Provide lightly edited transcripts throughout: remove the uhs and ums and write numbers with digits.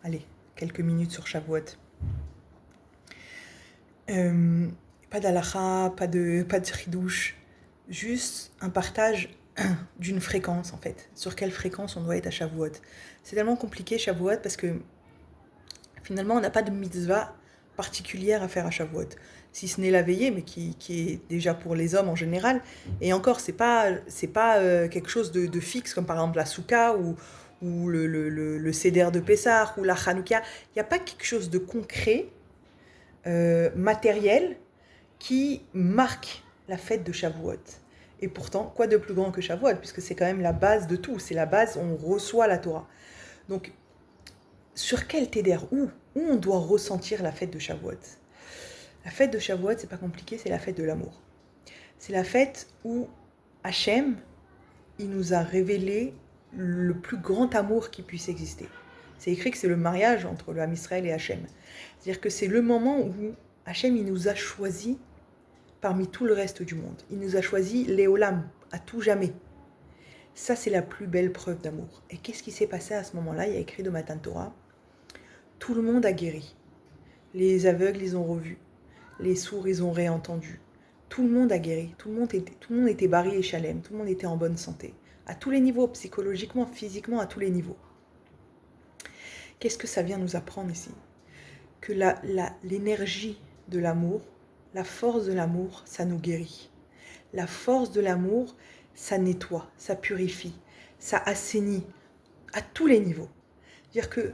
allez, quelques minutes sur Shavuot. Pas d'halakha, pas de chidouche, juste un partage d'une fréquence en fait. Sur quelle fréquence on doit être à Shavuot. C'est tellement compliqué Shavuot parce que finalement on n'a pas de mitzvah particulière à faire à Shavuot. Si ce n'est la veillée, mais qui est déjà pour les hommes en général. Et encore, c'est pas quelque chose de fixe, comme par exemple la Souka ou le Seder de Pessah ou la Hanouka. Il n'y a pas quelque chose de concret, matériel, qui marque la fête de Shavuot. Et pourtant, quoi de plus grand que Shavuot, puisque c'est quand même la base de tout, c'est la base, on reçoit la Torah. Donc, sur quel Téder, où on doit ressentir la fête de Shavuot? La fête de Shavuot, c'est pas compliqué, c'est la fête de l'amour. C'est la fête où Hachem, il nous a révélé le plus grand amour qui puisse exister. C'est écrit que c'est le mariage entre le Ham Israël et Hachem. C'est-à-dire que c'est le moment où Hachem, il nous a choisis parmi tout le reste du monde. Il nous a choisis Léolam, à tout jamais. Ça, c'est la plus belle preuve d'amour. Et qu'est-ce qui s'est passé à ce moment-là? Il y a écrit de Matan Torah, tout le monde a guéri. Les aveugles, ils ont revu. Les sourds, ils ont réentendu. Tout le monde a guéri. Tout le monde était bari et shalem. Tout le monde était en bonne santé. À tous les niveaux, psychologiquement, physiquement, à tous les niveaux. Qu'est-ce que ça vient nous apprendre ici? Que l'énergie de l'amour, la force de l'amour, ça nous guérit. La force de l'amour, ça nettoie, ça purifie, ça assainit à tous les niveaux. C'est-à-dire que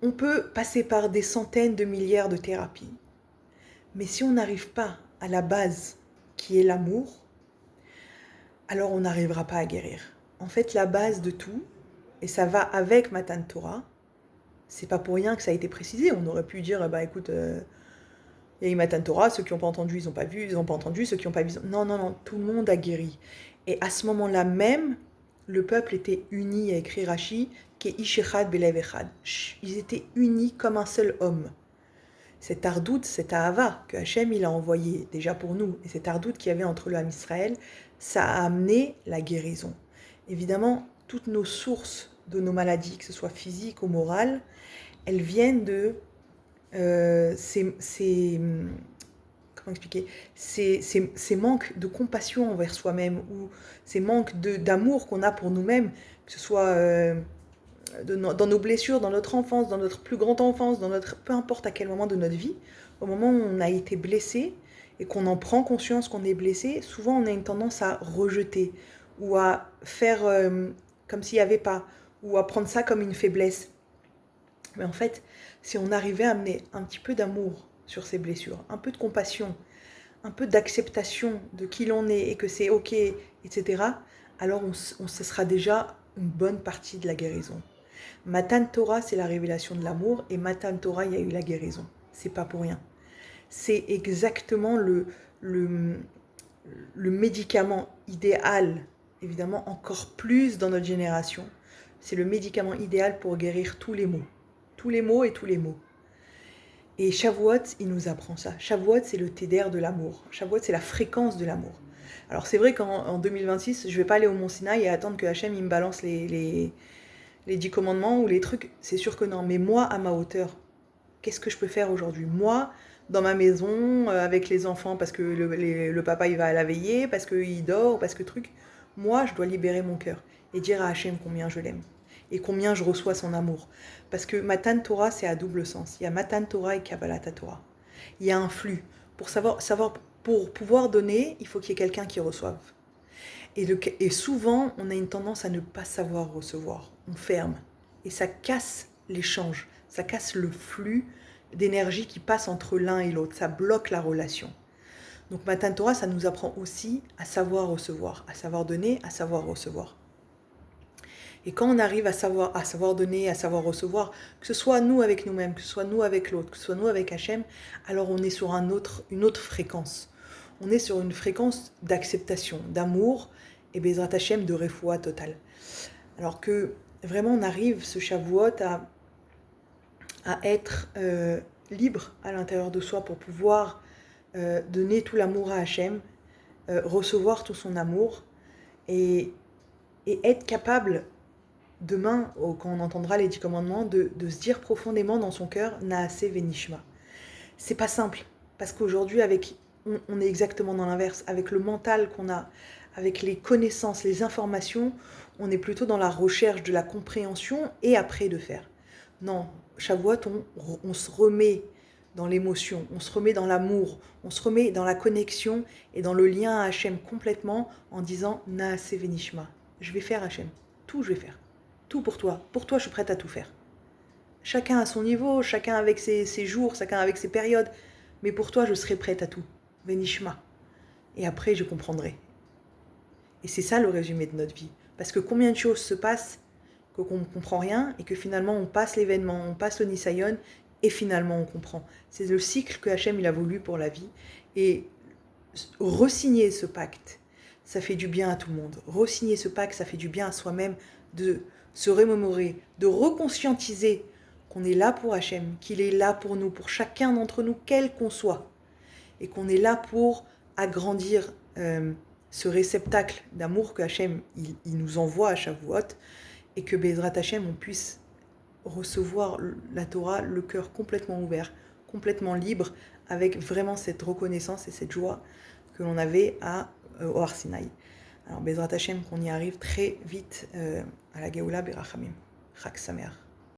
on peut passer par des centaines de milliards de thérapies, mais si on n'arrive pas à la base qui est l'amour, alors on n'arrivera pas à guérir. En fait, la base de tout, et ça va avec Matan Torah, c'est pas pour rien que ça a été précisé. On aurait pu dire, écoute, il y a eu Matan Torah, ceux qui n'ont pas entendu, ils n'ont pas vu, ils n'ont pas entendu, ceux qui n'ont pas vu... Non, tout le monde a guéri. Et à ce moment-là même, le peuple était uni, a écrit Rashi, qui est Ishechad Belev Echad. Ils étaient unis comme un seul homme. Cet ardout, cet ahava que Hachem il a envoyé déjà pour nous, et cet ardout qu'il y avait entre le Ham Israël, ça a amené la guérison. Évidemment, toutes nos sources de nos maladies, que ce soit physiques ou morales, elles viennent de comment expliquer, ces manques de compassion envers soi-même ou ces manques d'amour qu'on a pour nous-mêmes, que ce soit dans nos blessures, dans notre enfance, dans notre plus grande enfance, peu importe à quel moment de notre vie, au moment où on a été blessé et qu'on en prend conscience qu'on est blessé, souvent on a une tendance à rejeter ou à faire comme s'il n'y avait pas, ou à prendre ça comme une faiblesse. Mais en fait, si on arrivait à amener un petit peu d'amour sur ces blessures, un peu de compassion, un peu d'acceptation de qui l'on est et que c'est ok, etc., alors ce sera déjà une bonne partie de la guérison. Matan Torah, c'est la révélation de l'amour, et Matan Torah, il y a eu la guérison. C'est pas pour rien. C'est exactement le médicament idéal, évidemment encore plus dans notre génération. C'est le médicament idéal pour guérir tous les maux. Tous les maux et tous les maux. Et Shavuot, il nous apprend ça. Shavuot, c'est le Téder de l'amour. Shavuot, c'est la fréquence de l'amour. Alors c'est vrai qu'en 2026, je vais pas aller au Mont Sinaï et attendre que Hachem il me balance les 10 commandements ou les trucs. C'est sûr que non. Mais moi, à ma hauteur, qu'est-ce que je peux faire aujourd'hui? Moi, dans ma maison, avec les enfants, parce que le papa il va à la veillée, parce qu'il dort, parce que truc. Moi, je dois libérer mon cœur et dire à Hachem combien je l'aime et combien je reçois son amour. Parce que Matan Torah, c'est à double sens. Il y a Matan Torah et Kabbalat Torah. Il y a un flux. Pour pouvoir donner, il faut qu'il y ait quelqu'un qui reçoive. Et souvent, on a une tendance à ne pas savoir recevoir. On ferme. Et ça casse l'échange. Ça casse le flux d'énergie qui passe entre l'un et l'autre. Ça bloque la relation. Donc Matan Torah, ça nous apprend aussi à savoir recevoir, à savoir donner, à savoir recevoir. Et quand on arrive à savoir donner, à savoir recevoir, que ce soit nous avec nous-mêmes, que ce soit nous avec l'autre, que ce soit nous avec Hachem, alors on est sur une autre fréquence. On est sur une fréquence d'acceptation, d'amour et Bezrat Hachem de refoua totale. Alors que vraiment on arrive ce Shavuot à être libre à l'intérieur de soi pour pouvoir donner tout l'amour à Hachem, recevoir tout son amour et être capable demain, quand on entendra les 10 commandements, de se dire profondément dans son cœur, Naaseh Venishma. C'est pas simple, parce qu'aujourd'hui, on est exactement dans l'inverse. Avec le mental qu'on a, avec les connaissances, les informations, on est plutôt dans la recherche de la compréhension et après de faire. Non, Shavuot, on se remet dans l'émotion, on se remet dans l'amour, on se remet dans la connexion et dans le lien à Hachem complètement en disant Naaseh Venishma. Je vais faire Hachem, tout je vais faire. Tout pour toi. Pour toi, je suis prête à tout faire. Chacun à son niveau, chacun avec ses jours, chacun avec ses périodes. Mais pour toi, je serai prête à tout. Venishma. Et après, je comprendrai. Et c'est ça le résumé de notre vie. Parce que combien de choses se passent qu'on ne comprend rien et que finalement on passe l'événement, on passe le Nisayon et finalement on comprend. C'est le cycle que Hachem il a voulu pour la vie. Et re-signer ce pacte, ça fait du bien à tout le monde. Re-signer ce pacte, ça fait du bien à soi-même de se remémorer, de reconscientiser qu'on est là pour Hachem, qu'il est là pour nous, pour chacun d'entre nous, quel qu'on soit, et qu'on est là pour agrandir ce réceptacle d'amour que Hachem il nous envoie à Shavuot, et que Bezrat Hachem on puisse recevoir la Torah, le cœur complètement ouvert, complètement libre, avec vraiment cette reconnaissance et cette joie que l'on avait au Har Sinaï. Alors Bezrat Hachem qu'on y arrive très vite à la Géoula Berachamim. Chag Sameach.